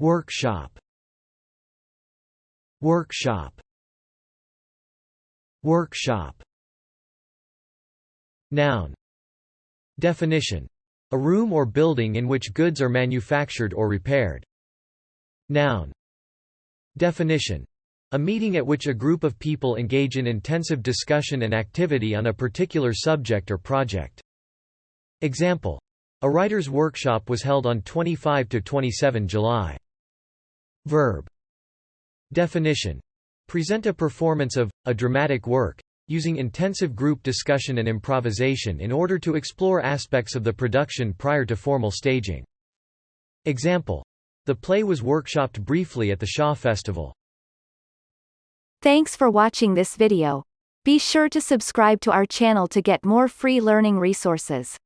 Workshop. Workshop. Workshop. Noun. Definition: a room or building in which goods are manufactured or repaired. Noun. Definition: a meeting at which a group of people engage in intensive discussion and activity on a particular subject or project. Example: a writer's workshop was held on 25–27 July. Verb. Definition: present a performance of, a dramatic work, using intensive group discussion and improvisation in order to explore aspects of the production prior to formal staging. Example: the play was workshopped briefly at the Shaw Festival. Thanks for watching this video. Be sure to subscribe to our channel to get more free learning resources.